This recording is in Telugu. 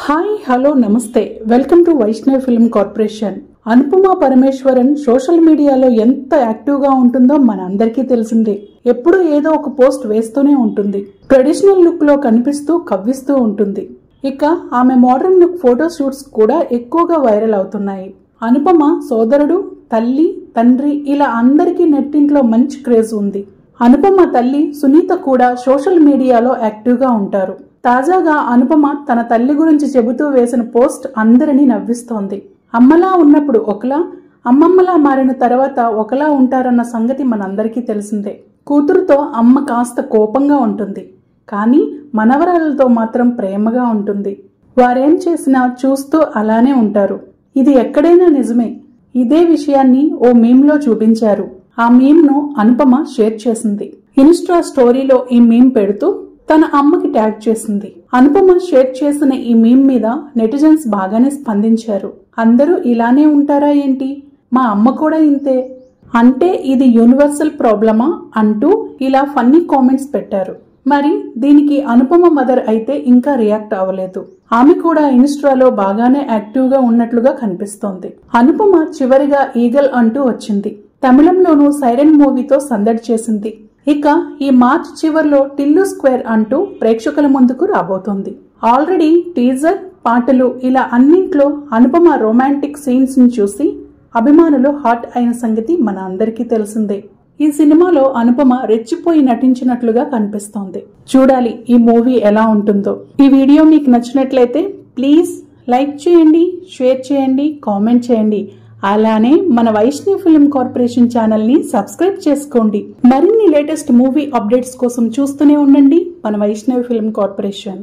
హాయ్ హలో నమస్తే welcome to Vaishnav film corporation. Anupama Parameswaran social మీడియాలో ఎంత యాక్టివ్ గా ఉంటుందో మన అందరికీ తెలిసిందే. ఎప్పుడూ ఏదో ఒక పోస్ట్ వేస్తూనే ఉంటుంది. ట్రెడిషనల్ లుక్ లో కనిపిస్తూ కవ్విస్తూ ఉంటుంది. ఇక ఆమె మోడర్న్ లుక్ ఫోటో షూట్స్ కూడా ఎక్కువగా వైరల్ అవుతున్నాయి. అనుపమ సోదరుడు, తల్లి, తండ్రి ఇలా అందరికీ నెట్టింట్లో మంచి క్రేజ్ ఉంది. అనుపమ తల్లి సునీత కూడా సోషల్ మీడియాలో యాక్టివ్ గా ఉంటారు. తాజాగా అనుపమ తన తల్లి గురించి చెబుతూ వేసిన పోస్ట్ అందరినీ నవ్విస్తోంది. అమ్మలా ఉన్నప్పుడు ఒకలా, అమ్మమ్మలా మారిన తర్వాత ఒకలా ఉంటారన్న సంగతి మనందరికీ తెలిసిందే. కూతురుతో అమ్మ కాస్త కోపంగా ఉంటుంది, కానీ మనవరాలతో మాత్రం ప్రేమగా ఉంటుంది. వారేం చేసినా చూస్తూ అలానే ఉంటారు. ఇది ఎక్కడైనా నిజమే. ఇదే విషయాన్ని ఓ మీమ్ లో చూపించారు. ఆ మీమ్ ను అనుపమ షేర్ చేసింది. ఇన్స్టా స్టోరీలో ఈ మీమ్ పెడుతూ తన అమ్మకి ట్యాగ్ చేసింది. అనుపమ షేర్ చేసిన ఈ మీమ్ మీద నెటిజన్స్ బాగానే స్పందించారు. అందరూ ఇలానే ఉంటారా ఏంటి, మా అమ్మ కూడా ఇంతే అంటే ఇది యూనివర్సల్ ప్రాబ్లమా అంటూ ఇలా ఫన్నీ కామెంట్స్ పెట్టారు. మరి దీనికి అనుపమ మదర్ అయితే ఇంకా రియాక్ట్ అవ్వలేదు. ఆమె కూడా ఇన్స్టాలో బాగానే యాక్టివ్ గా ఉన్నట్లుగా కనిపిస్తోంది. అనుపమ చివరిగా ఈగల్ అంటూ వచ్చింది. తమిళంలోనూ సైరన్ మూవీతో సందడి చేసింది. ఇక ఈ మార్చ్ చివర్లో టిల్లు స్క్వేర్ అంటూ ప్రేక్షకుల ముందుకు రాబోతోంది. ఆల్రెడీ టీజర్, పాటలు ఇలా అన్నింట్లో అనుపమ రొమాంటిక్ సీన్స్ ని చూసి అభిమానులు హాట్ అయిన సంగతి మన అందరికీ తెలిసిందే. ఈ సినిమాలో అనుపమ రెచ్చిపోయి నటించినట్లుగా కనిపిస్తోంది. చూడాలి ఈ మూవీ ఎలా ఉంటుందో. ఈ వీడియో మీకు నచ్చినట్లయితే ప్లీజ్ లైక్ చేయండి, షేర్ చేయండి, కామెంట్ చేయండి. అలానే మన వైష్ణవ్ ఫిల్మ్ కార్పొరేషన్ ఛానల్ ని సబ్స్క్రైబ్ చేసుకోండి. మరిన్ని లేటెస్ట్ మూవీ అప్డేట్స్ కోసం చూస్తూనే ఉండండి మన వైష్ణవ్ ఫిల్మ్ కార్పొరేషన్.